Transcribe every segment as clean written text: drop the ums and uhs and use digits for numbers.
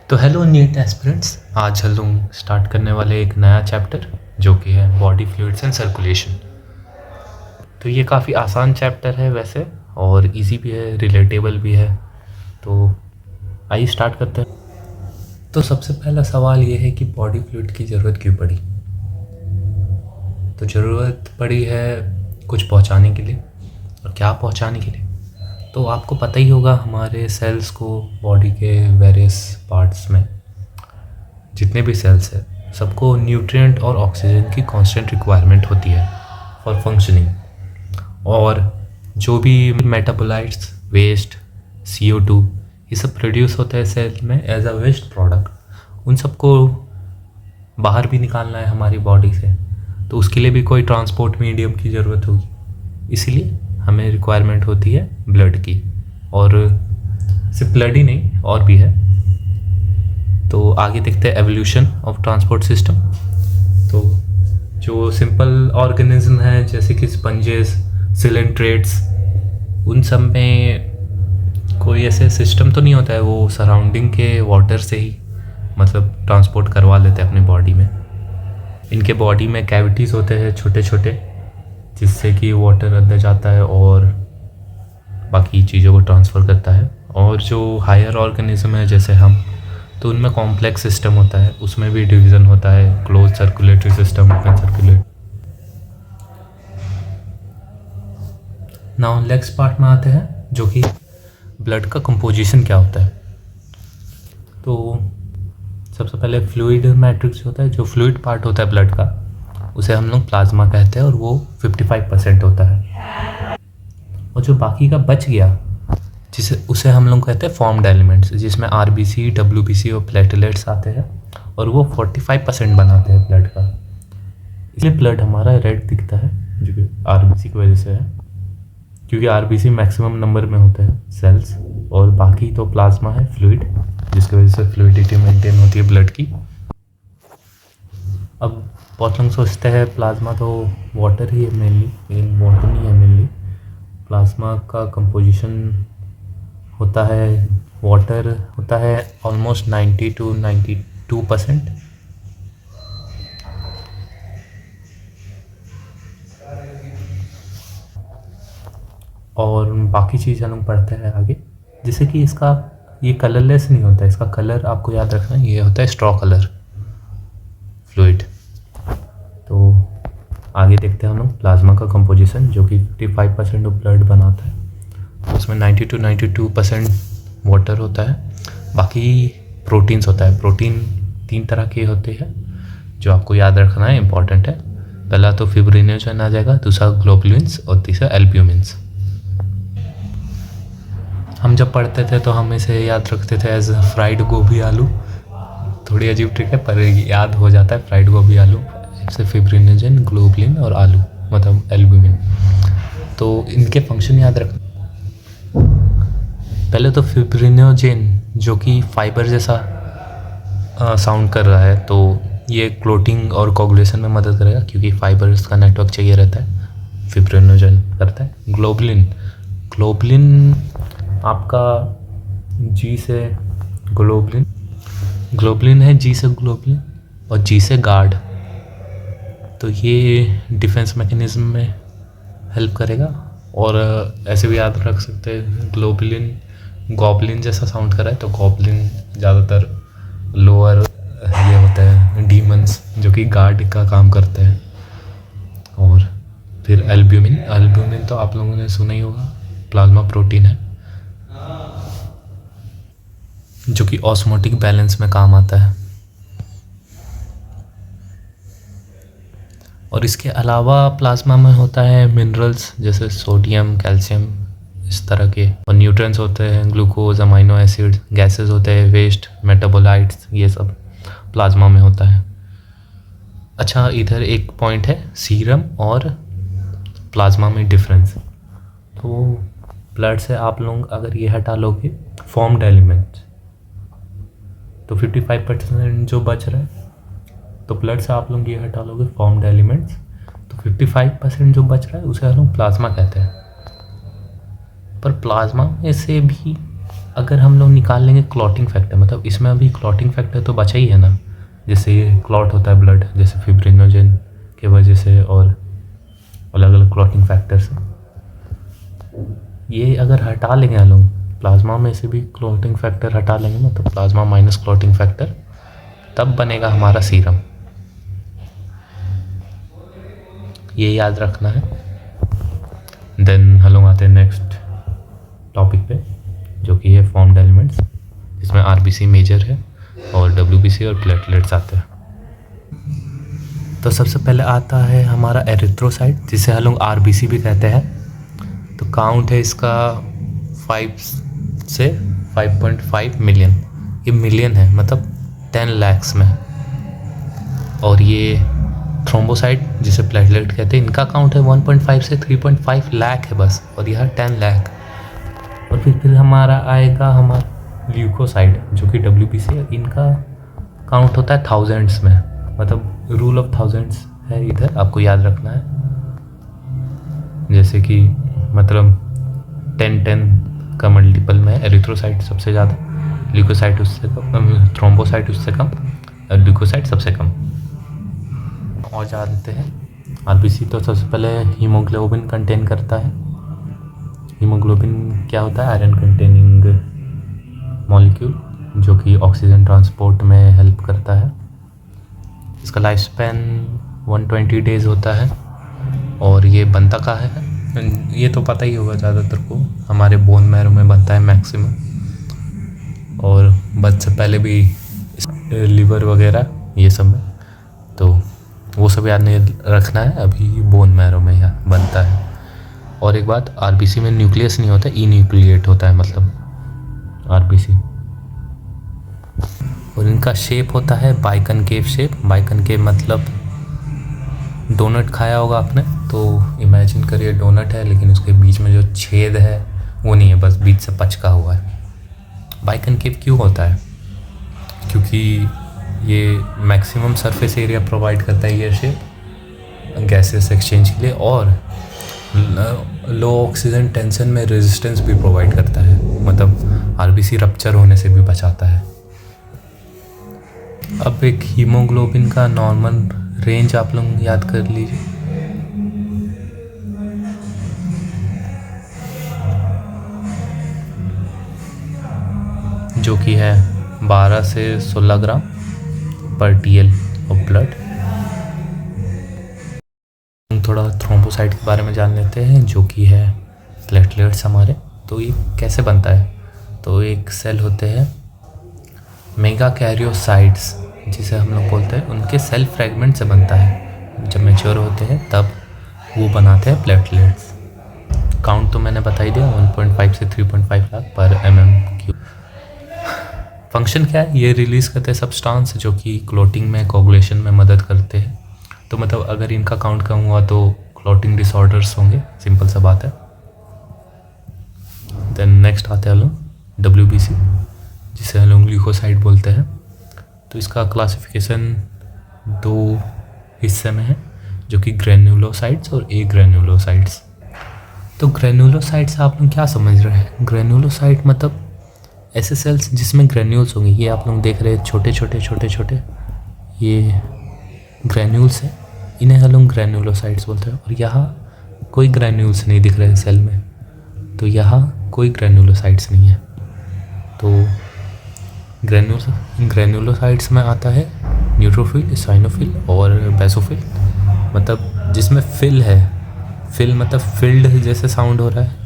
तो hello NEET aspirants, आज हम लोग स्टार्ट करने वाले एक नया चैप्टर जो कि है बॉडी फ्लूइड्स एंड सर्कुलेशन। तो ये काफ़ी आसान चैप्टर है वैसे, और इजी भी है, रिलेटेबल भी है। तो आइए स्टार्ट करते हैं। तो सबसे पहला सवाल ये है कि बॉडी फ्लूइड की ज़रूरत क्यों पड़ी। तो ज़रूरत पड़ी है कुछ पहुंचाने के लिए। और क्या पहुंचाने के लिए, तो आपको पता ही होगा, हमारे सेल्स को बॉडी के वेरियस पार्ट्स में जितने भी सेल्स हैं सबको न्यूट्रिएंट और ऑक्सीजन की कांस्टेंट रिक्वायरमेंट होती है फॉर फंक्शनिंग। और जो भी मेटाबोलाइट्स, वेस्ट, CO2 ये सब प्रोड्यूस होते हैं सेल में एज अ वेस्ट प्रोडक्ट, उन सबको बाहर भी निकालना है हमारी बॉडी से, तो उसके लिए भी कोई ट्रांसपोर्ट मीडियम की ज़रूरत होगी। इसीलिए हमें रिक्वायरमेंट होती है ब्लड की। और सिर्फ ब्लड ही नहीं, और भी है। तो आगे देखते हैं एवोल्यूशन ऑफ ट्रांसपोर्ट सिस्टम। तो जो सिंपल ऑर्गेनिज्म है जैसे कि स्पंजेस, सिलेंट्रेट्स, उन सब में कोई ऐसे सिस्टम तो नहीं होता है, वो सराउंडिंग के वाटर से ही मतलब ट्रांसपोर्ट करवा लेते हैं अपनी बॉडी में। इनके बॉडी में कैविटीज़ होते हैं छोटे छोटे, जिससे कि वाटर अंदर जाता है और बाकी चीज़ों को ट्रांसफ़र करता है। और जो हायर ऑर्गेनिज्म है जैसे हम, तो उनमें कॉम्प्लेक्स सिस्टम होता है, उसमें भी डिवीज़न होता है, close circulatory system, open circulate. Now next part में आते हैं, जो कि ब्लड का कंपोजिशन क्या होता है। तो सबसे पहले फ्लूइड मैट्रिक्स होता है, जो फ्लूइड पार्ट होता है ब्लड का, उसे हम लोग प्लाज्मा कहते हैं, और वो 55% होता है। और जो बाकी का बच गया, उसे हम लोग कहते हैं फॉर्म्ड एलिमेंट्स, जिसमें RBC, WBC और प्लेटलेट्स आते हैं, और वो 45% बनाते हैं ब्लड का। इसलिए ब्लड हमारा रेड दिखता है, जो कि RBC की वजह से है, क्योंकि RBC मैक्सिमम नंबर में होते हैं सेल्स, और बाकी तो प्लाज्मा है फ्लूइड, जिसकी वजह से फ्लूइडिटी मेंटेन होती है ब्लड की। अब बहुत लोग सोचते हैं प्लाज्मा तो वाटर ही है मेनली, लेकिन वाटर नहीं है मेनली। प्लाज्मा का कंपोजिशन होता है, वाटर होता है ऑलमोस्ट 90 to 92%। और बाकी चीज़ हम लोग पढ़ते हैं आगे, जैसे कि इसका ये कलरलेस नहीं होता है, इसका कलर आपको याद रखना है, ये होता है स्ट्रॉ कलर फ्लूइड। तो आगे देखते हैं हम लोग प्लाज्मा का कंपोजिशन, जो कि 55% ऑफ ब्लड बनाता है। उसमें 90 to 92% वाटर होता है, बाकी प्रोटीन्स होता है। प्रोटीन 3 तरह के होते हैं जो आपको याद रखना है, इंपॉर्टेंट है। पहला तो फिब्रिनोजन आ जाएगा, दूसरा ग्लोबुलिन्स, और तीसरा एल्ब्यूमिन्स। हम जब पढ़ते थे तो हम इसे याद रखते थे एज फ्राइड गोभी आलू। थोड़ी अजीब ट्रिक है पर याद हो जाता है, फ्राइड गोभी आलू से फिब्रिनोजन, ग्लोबुलिन और आलू मतलब एल्ब्यूमिन। तो इनके फंक्शन याद रखना। पहले तो फिब्रिनोजेन, जो कि फाइबर जैसा साउंड कर रहा है, तो ये क्लोटिंग और कोगुलेशन में मदद करेगा, क्योंकि फाइबर्स का नेटवर्क चाहिए रहता है, फिब्रिनोजेन करता है। ग्लोबुलिन, ग्लोबुलिन आपका G से ग्लोबुलिन, ग्लोबुलिन है G से ग्लोबुलिन, और G से गार्ड। तो ये डिफेंस मैकेनिज्म में हेल्प करेगा। और ऐसे भी याद रख सकते हैं, ग्लोबुलिन गॉबलिन जैसा साउंड कर रहा है, तो गॉबलिन ज़्यादातर लोअर ये होता है डीमंस, जो कि गार्ड का काम करते हैं। और फिर एल्ब्यूमिन, एल्ब्यूमिन तो आप लोगों ने सुना ही होगा, प्लाज्मा प्रोटीन है, जो कि ऑस्मोटिक बैलेंस में काम आता है। और इसके अलावा प्लाज्मा में होता है मिनरल्स जैसे सोडियम, कैल्शियम, इस तरह के, और न्यूट्रिएंट्स होते हैं, ग्लूकोज, अमीनो एसिड, गैसेस होते हैं, वेस्ट, मेटाबोलाइट्स, ये सब प्लाज्मा में होता है। अच्छा, इधर एक पॉइंट है, सीरम और प्लाज्मा में डिफरेंस। तो ब्लड से आप लोग अगर ये हटा लोगे फॉर्म्ड एलिमेंट, तो 55% जो बच रहा है, तो ब्लड से आप लोग ये हटा लोगे फॉर्म्ड एलिमेंट्स, तो 55% जो बच रहा है उसे हम लोग प्लाज्मा कहते हैं। पर प्लाज्मा में से भी अगर हम लोग निकाल लेंगे क्लॉटिंग फैक्टर, मतलब इसमें अभी क्लॉटिंग फैक्टर तो बचा ही है ना, जैसे ये क्लॉट होता है ब्लड, जैसे फिब्रिनोजन के वजह से और अलग अलग क्लॉटिंग फैक्टर्स, ये अगर हटा लेंगे हम लोग प्लाज्मा में से भी क्लॉटिंग फैक्टर हटा लेंगे ना, तो प्लाज्मा माइनस क्लॉटिंग फैक्टर, तब बनेगा हमारा सीरम। ये याद रखना है। देन हम लोग आते हैं नेक्स्ट टॉपिक पे, जो कि है फॉर्म्ड एलिमेंट्स, जिसमें आरबीसी मेजर है और डब्ल्यूबीसी और प्लेटलेट्स आते हैं। तो सबसे पहले आता है हमारा एरिथ्रोसाइट, जिसे हम लोग आरबीसी भी कहते हैं। तो काउंट है इसका 5 से 5.5 मिलियन, ये मिलियन है मतलब 10 lakhs में। और ये थ्रोम्बोसाइट जिसे प्लेटलेट कहते हैं, इनका काउंट है 1.5 से 3.5 लाख है बस, और यह 10 लाख। और फिर हमारा आएगा हमारा ल्यूकोसाइड, जो कि डब्ल्यूबीसी है, इनका काउंट होता है थाउजेंड्स में, मतलब रूल ऑफ थाउजेंड्स है इधर, आपको याद रखना है। जैसे कि मतलब 10 का मल्टीपल में एरिथ्रोसाइट सबसे ज़्यादा, ल्यूकोसाइट उससे कम, थ्रोम्बोसाइट उससे कम, और ल्यूकोसाइट सबसे कम। और जानते हैं आरबीसी तो सबसे पहले हीमोग्लोबिन कंटेन करता है। हीमोग्लोबिन क्या होता है? आयरन कंटेनिंग मॉलिक्यूल, जो कि ऑक्सीजन ट्रांसपोर्ट में हेल्प करता है। इसका लाइफ स्पैन 120 डेज़ होता है। और ये बनता कहाँ है? ये तो पता ही होगा ज़्यादातर को, हमारे बोन मैरो में बनता है मैक्सिमम, और बच से पहले भी लिवर वगैरह ये सब में, तो वो सब याद नहीं रखना है, अभी बोन मैरो में यहाँ बनता है। और एक बात, आरबीसी में न्यूक्लियस नहीं होता, इन्यूक्लिएट होता है मतलब आरबीसी। और इनका शेप होता है बाइकनकेव शेप। बाइकनकेव मतलब डोनट खाया होगा आपने, तो इमेजिन करिए डोनट है, लेकिन उसके बीच में जो छेद है वो नहीं है, बस बीच से पचका हुआ है। बाइकनकेव क्यों होता है? क्योंकि ये मैक्सिमम सरफेस एरिया प्रोवाइड करता है ये शेप गैसेस एक्सचेंज के लिए, और लो ऑक्सीजन टेंशन में रेजिस्टेंस भी प्रोवाइड करता है, मतलब आरबीसी रप्चर होने से भी बचाता है। अब एक हीमोग्लोबिन का नॉर्मल रेंज आप लोग याद कर लीजिए। जो कि है 12 से 16 ग्राम पर टीएल ऑफ ब्लड। थोड़ा थ्रोम्बोसाइट के बारे में जान लेते हैं, जो कि है प्लेटलेट्स हमारे। तो ये कैसे बनता है? तो एक सेल होते हैं मेगा कैरियोसाइट्स, जिसे हम लोग बोलते हैं, उनके सेल फ्रेगमेंट से बनता है। जब मैच्योर होते हैं तब वो बनाते हैं प्लेटलेट्स। काउंट तो मैंने बता ही दिया, 1.5 से 3.5 लाख पर mm3। फंक्शन क्या है? ये रिलीज़ करते हैं सब्सटेंस जो कि क्लॉटिंग में, कोगुलेशन में मदद करते हैं। तो मतलब अगर इनका काउंट कम हुआ तो क्लॉटिंग डिसऑर्डर्स होंगे, सिंपल सा बात है। देन नेक्स्ट आते हैं हम लोग डब्ल्यूबीसी, जिसे हम लोग ल्यूकोसाइट बोलते हैं। तो इसका क्लासिफिकेशन 2 हिस्से में है, जो कि ग्रेन्युलोसाइट्स और ए ग्रेन्युलोसाइट्स। तो ग्रेन्युलोसाइट्स आप लोग क्या समझ रहे हैं? ग्रेन्युलोसाइट मतलब ऐसे सेल्स जिसमें ग्रेन्यूल्स होंगे। ये आप लोग देख रहे हैं छोटे छोटे छोटे छोटे ये ग्रेन्यूल्स हैं, इन्हें हम लोग ग्रेन्युलोसाइट्स बोलते हैं। और यहाँ कोई ग्रेन्यूल्स नहीं दिख रहे हैं सेल में, तो यहाँ कोई ग्रेन्युलोसाइट्स नहीं है। तो ग्रेन्युलोसाइट्स में आता है न्यूट्रोफिल, साइनोफिल और बेसोफिल, मतलब जिसमें फिल है। फिल मतलब फिल्ड जैसे साउंड हो रहा है,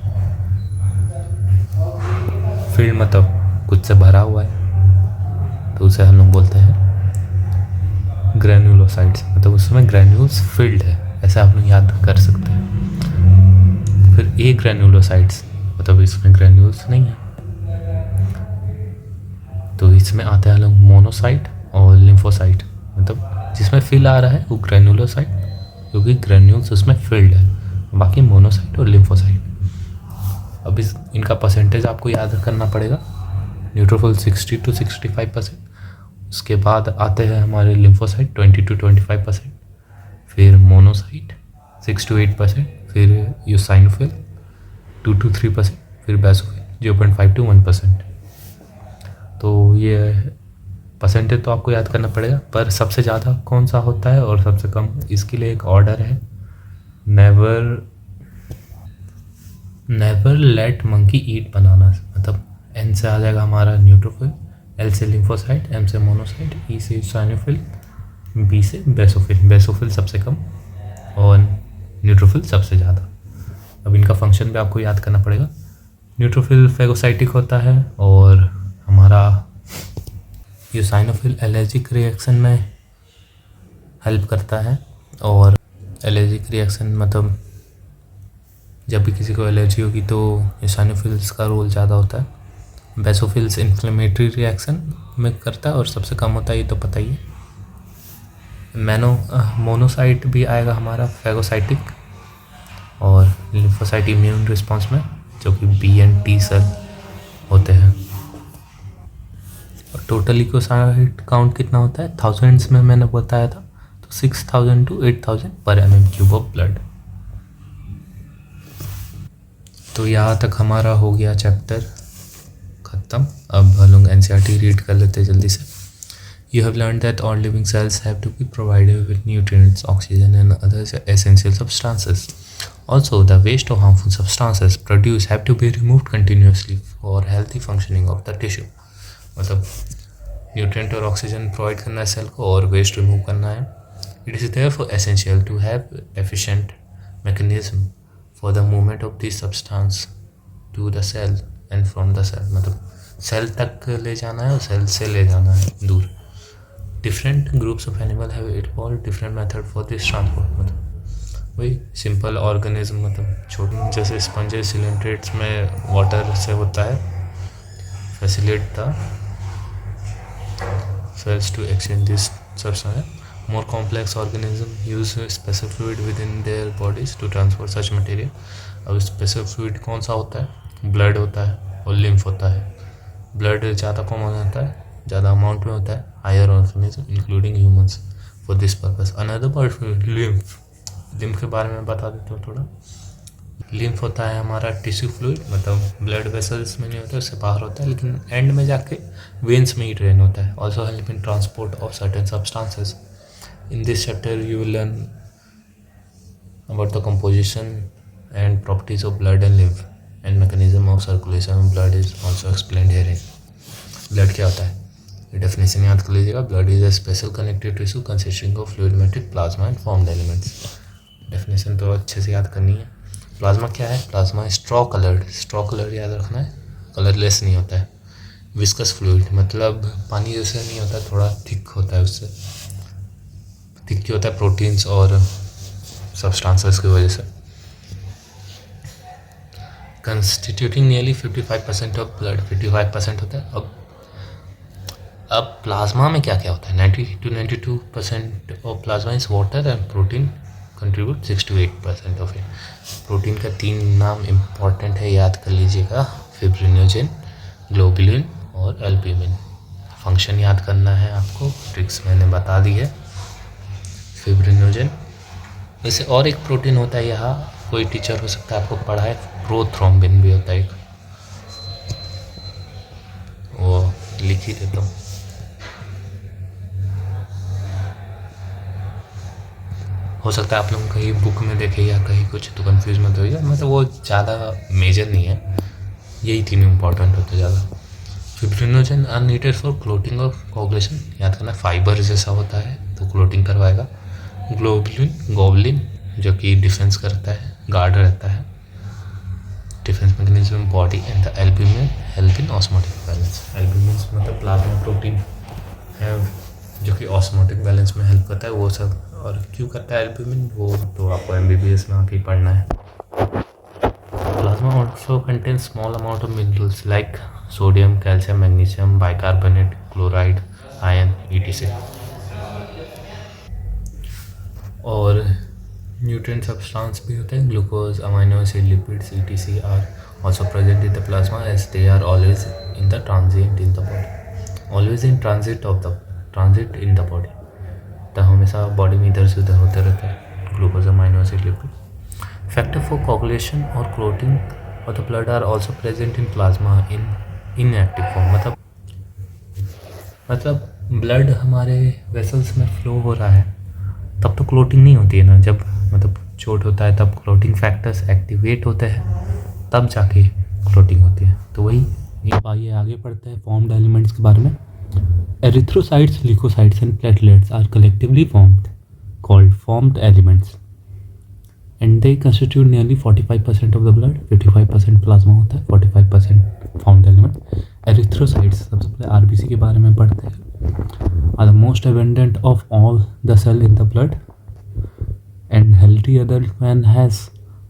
फिल्ड मतलब कुछ से भरा हुआ है, तो उसे हम लोग बोलते हैं ग्रेन्युलोसाइट्स, मतलब उसमें ग्रेन्यूल्स फिल्ड है, ऐसा आप लोग याद कर सकते हैं। फिर ए ग्रेन्युलोसाइट्स मतलब इसमें ग्रेन्यूल्स नहीं है। तो इसमें आते हैं लोग मोनोसाइट और लिम्फोसाइट, मतलब जिसमें फिल आ रहा है वो ग्रेन्युलोसाइट, क्योंकि ग्रेन्यूल्स उसमें फिल्ड है, बाकी मोनोसाइट और लिम्फोसाइट। अब इनका परसेंटेज आपको याद करना पड़ेगा। न्यूट्रोफिल 60 to 65%, उसके बाद आते हैं हमारे लिम्फोसाइट 20 to 25%, फिर मोनोसाइट 6 to 8%, फिर यूसाइनोफिल 2 to 3%, फिर बेसोफिल 0.5 to 1%। तो ये परसेंटेज तो आपको याद करना पड़ेगा, पर सबसे ज़्यादा कौन सा होता है और सबसे कम, इसके लिए एक ऑर्डर है, नेवर लेट मंकी ईट बनाना। मतलब एन से आ जाएगा हमारा न्यूट्रोफिल, एल से लिम्फोसाइट, एम से मोनोसाइट, ई से साइनोफिल, बी से बेसोफिल। बेसोफिल सबसे कम और न्यूट्रोफिल सबसे ज़्यादा। अब इनका फंक्शन भी आपको याद करना पड़ेगा। न्यूट्रोफिल फेगोसाइटिक होता है और हमारा यूसाइनोफिल एलर्जिक रिएक्शन में हेल्प करता है। और एलर्जिक रिएक्शन मतलब जब भी किसी को एलर्जी होगी तो यूसाइनोफिल्स का रोल ज़्यादा होता है। बेसोफिल्स इन्फ्लेमेटरी रिएक्शन में करता है और सबसे कम होता है, ये तो पता ही है। मोनोसाइट भी आएगा हमारा फेगोसाइटिक, और लिम्फोसाइट इम्यून रिस्पॉन्स में, जो कि बी एंड टी सेल होते हैं। और टोटल ल्यूकोसाइट काउंट कितना होता है, थाउजेंड्स में मैंने बताया था, तो 6000 to 8000 पर mm³ ऑफ ब्लड। तो यहाँ तक हमारा हो गया चैप्टर ख़त्म। अब हम लोग NCERT रीड कर लेते हैं जल्दी से। You have learned that all living cells have to be provided with nutrients, oxygen and other essential substances. Also, the waste or harmful substances produced have to be removed continuously for healthy functioning of the tissue. मतलब nutrient और oxygen provide करना है cell को और waste remove करना है। It is therefore essential to have efficient mechanism for the movement of these substance to the cell and from the cell. मतलब cell तक ले जाना है और सेल से ले जाना है दूर। Different groups of animal have evolved different method for this transport. मतलब वही सिंपल ऑर्गेनिज्म, मतलब छोटे जैसे स्पंजेस सिलेंट्रेट्स में वाटर से होता है, फैसिलिटेट था cells to exchange this substance. More complex organisms use special fluid within their bodies to transfer such material. अब स्पेशल फ्लूइड कौन सा होता है, ब्लड होता है और लिम्फ होता है। ब्लड ज़्यादा कॉमन होता है, ज़्यादा अमाउंट में होता है, higher organism including humans for this purpose. Another part lymph, lymph के बारे में बता देता हूँ थोड़ा। लिम्फ होता है हमारा टिश्यू फ्लूइड, मतलब ब्लड वेसल्स में नहीं होता है, उससे बाहर होता है, लेकिन एंड में जाके वेन्स में ही ड्रेन होता है। Also help in transport of certain substances. In this chapter you will learn about the composition and properties of blood and lymph and mechanism of circulation of blood is also explained here. Blood क्या होता है, ये definition याद कर लीजिएगा। Blood is a special connective tissue consisting of fluid matrix plasma and formed elements. Definition तो अच्छे से याद करनी है। प्लाज्मा क्या है, plasma straw coloured, straw colour याद रखना है, कलरलेस नहीं होता है। विस्कस फ्लूइड मतलब पानी जैसे नहीं होता, थोड़ा थिक होता है, उससे थिक क्यों होता है, प्रोटीन्स और सब्सटेंसेस की वजह से। कंस्टिट्यूटिंग नियरली 55% ऑफ ब्लड, 55% होता है। अब प्लाज्मा में क्या क्या होता है, 90 to 92% of plasma is water and protein contribute 6 to 8% of it. Protein का 3 नाम इम्पॉर्टेंट है, याद कर लीजिएगा, फिब्रिनोजेन, ग्लोबुलिन और एल्ब्यूमिन। फंक्शन याद करना है आपको, ट्रिक्स मैंने बता दी है। फिब्रिनोजेन, वैसे और एक प्रोटीन होता है, यहाँ कोई टीचर हो सकता है आपको पढ़ाए, प्रोथ्रोम्बिन भी होता है एक, वो लिख ही देता हूँ। हो सकता है आप लोग कहीं बुक में देखे या कहीं कुछ, तो कंफ्यूज मत होइए, मतलब वो ज़्यादा मेजर नहीं है, यही 3 इम्पॉर्टेंट होते हैं ज़्यादा। Fibrinogen are needed for clotting और कोगुलेशन, याद करना, फाइबर जैसा होता है तो क्लोटिंग करवाएगा। ग्लोबुलिन जो कि डिफेंस करता है, गार्ड रहता है, defence mechanism body. And the albumin help in osmotic balance. Albumin मतलब प्लाज्मा प्रोटीन है जो कि ऑस्मोटिक बैलेंस में हेल्प करता है, वो सब। और क्यों करता है एल्ब्यूमिन, वो तो आपको MBBS में आके ही पढ़ना है। Plasma also contain small amount of minerals like sodium, calcium, magnesium, bicarbonate, chloride, iron, etc. और न्यूट्रिएंट सब्सटेंस भी होते हैं, glucose, amino acid, lipids, etc. Are also present in the plasma as they are always in the transit in the body. Always in transit in the body, तो हमेशा body में इधर से उधर होते रहता है, glucose, amino acid, lipid. Factor for coagulation और क्लोटिंग और the blood are also present in plasma in inactive form. मतलब मतलब ब्लड हमारे वेसल्स में फ्लो हो रहा है तब तो क्लोटिंग नहीं होती है ना, जब मतलब चोट होता है तब क्लोटिंग फैक्टर्स एक्टिवेट होते हैं तब जाके क्लोटिंग होती है। तो वही अब आइए आगे पढ़ते हैं फॉर्म्ड एलिमेंट्स के बारे में। Erythrocytes, leucocytes and platelets are collectively formed called formed elements and they constitute nearly 45% of the blood. 55% plasma होता है, 45% फॉर्म्ड एलिमेंट। एरिथ्रोसाइट्स, सबसे पहले आरबीसी के बारे में पढ़ते हैं। Are the most abundant of all the cell in the blood and healthy adult man has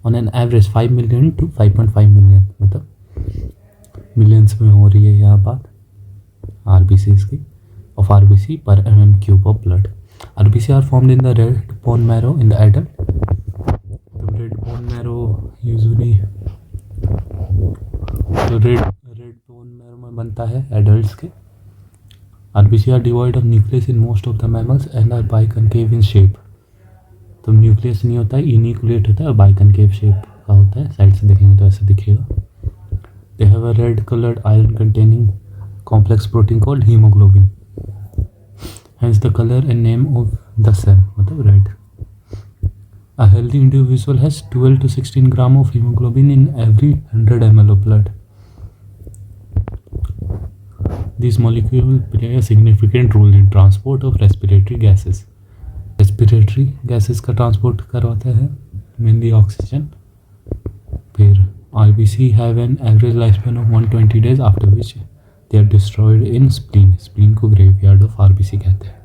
on an average 5 million to 5.5 million, मतलब मिलियंस में हो रही है यहाँ बात आरबीसी की, ऑफ आरबीसी पर mm³ of blood. RBC are formed in the red bone marrow in the adult. Red bone marrow usually red bone marrow में बनता है एडल्ट्स के। RBC are devoid of nucleus in most of the mammals and are biconcave in shape. तो nucleus नहीं होता है, इन्यूक्लिएट होता है और बाइकनकेव शेप का होता है। साइड से देखेंगे तो ऐसे दिखेगा। They have a red coloured iron containing complex protein called hemoglobin, hence the color and name of the cell, मतलब red. A healthy individual has 12 to 16 gram of hemoglobin in every 100 ml of blood. These molecules play a significant role in transport of respiratory gases. Respiratory gases का transport करवाते हैं mainly oxygen. फिर RBC have an average lifespan of 120 days, after which they are destroyed in spleen. spleen को graveyard of RBC कहते हैं।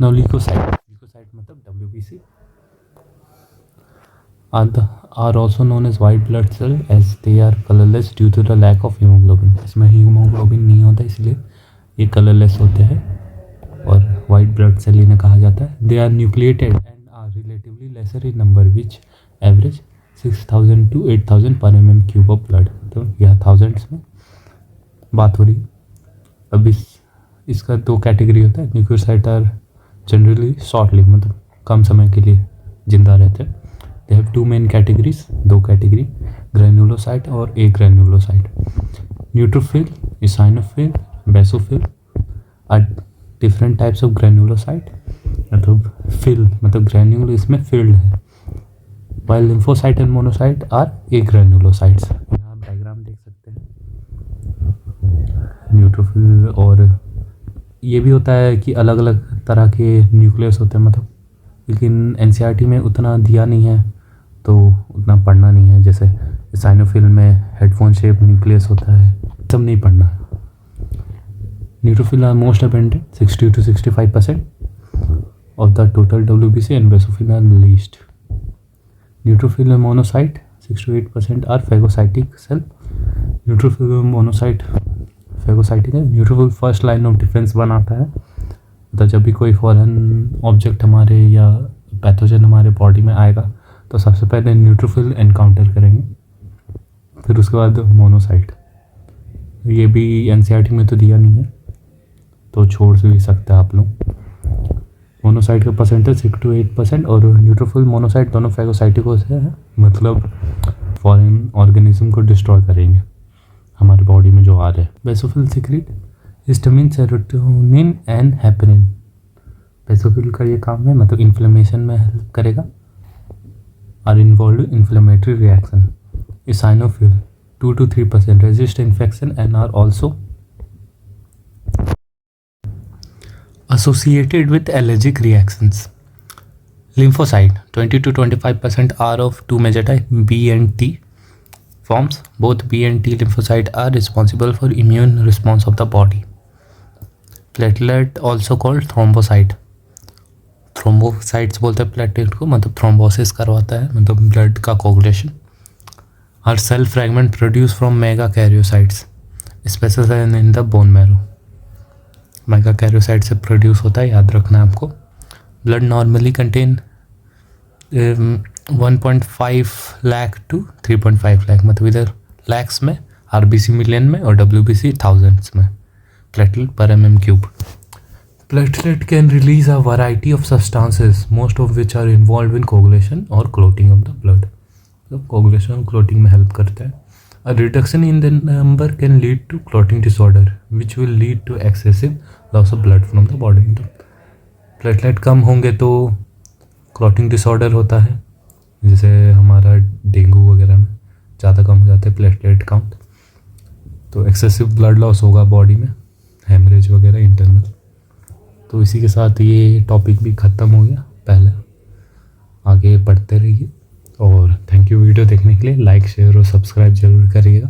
now leukocyte मतलब WBC are also known as white blood cell as they are colorless due to the lack of hemoglobin. इसमें hemoglobin नहीं होता इसलिए ये colorless होते हैं और white blood cell इन्हें कहा जाता है। they are nucleated and are relatively lesser in number which average 6000 to 8000 per mm³ of blood। तो यह थाउजेंड्स में बात हो रही है। अब इसका दो कैटेगरी होता है। Leucocyte are generally short live, मतलब कम समय के लिए जिंदा रहते हैं। They have two main categories, दो कैटेगरी, ग्रेन्युलोसाइट और agranulocyte. Neutrophil, eosinophil, basophil are different types of granulocyte. मतलब फिल मतलब ग्रेन्यूल इसमें फिल्ड है, while lymphocyte and monocyte are agranulocytes। यहाँ डायग्राम देख सकते हैं न्यूट्रोफिल। और ये भी होता है कि अलग अलग तरह के न्यूक्लियस होते हैं, मतलब लेकिन एनसीईआरटी में उतना दिया नहीं है तो उतना पढ़ना नहीं है। जैसे साइनोफिल में हेडफोन शेप न्यूक्लियस होता है, सब नहीं पढ़ना। Neutrophil are most abundant 60 to 65% of the total WBC and basophil are least. Neutrophil and monocyte 6 to 8% are phagocytic cell। न्यूट्रोफिल और मोनोसाइट phagocytic है। Neutrophil first line of defence बनाता है, मतलब जब भी कोई फॉरेन ऑब्जेक्ट हमारे या पैथोजन हमारे बॉडी में आएगा तो सबसे पहले न्यूट्रोफिल एनकाउंटर करेंगे, फिर उसके बाद मोनोसाइट। ये भी एनसीईआरटी में तो दिया नहीं है तो छोड़ भी सकते हैं आप लोग। मोनोसाइट का परसेंटेज 6 to 8% और न्यूट्रोफिल मोनोसाइट दोनों फैगोसाइटिक होते हैं, मतलब फॉरेन ऑर्गेनिज्म को डिस्ट्रॉय करेंगे हमारे बॉडी में जो आ रहे हैं। Basophil secrete histamine, serotonin and heparin. Basophil का ये काम है, मतलब इन्फ्लेमेशन में हेल्प करेगा। Are involve inflammatory reaction. Eosinophil 2 to 3% resist infection and are also associated with allergic reactions। Lymphocyte 20 to 25% are of two major types, B and T forms. Both B and T lymphocyte are responsible for immune response of the body। Platelet also called thrombocyte। Thrombocytes बोलते हैं platelet को, मतलब thrombosis करवाता है, मतलब blood का coagulation. Are cell fragment produced from megakaryocytes specified in the bone marrow। Megakaryocyte से produce होता है, याद रखना है आपको। Blood normally contain 1.5 lakh to 3.5 lakh, मतलब इधर लैक्स में, आरबीसी मिलियन में और WBC थाउजेंड्स में प्लेटलेट पर mm³। Platelet can release a variety of substances most of which are involve in coagulation और क्लोटिंग ऑफ द ब्लड। मतलब कोगुलेशन और क्लोटिंग में हेल्प करता है। A reduction in the number can lead to clotting disorder, which will lead to excessive loss of blood from the body. तो platelet कम होंगे तो clotting disorder होता है, जैसे हमारा डेंगू वगैरह में ज़्यादा कम हो जाते हैं प्लेटलेट काउंट, तो एक्सेसिव ब्लड लॉस होगा बॉडी में, हेमरेज वगैरह इंटरनल। तो इसी के साथ ये टॉपिक भी ख़त्म हो गया। पहले आगे पढ़ते रहिए और थैंक यू वीडियो देखने के लिए। लाइक शेयर और सब्सक्राइब ज़रूर करिएगा।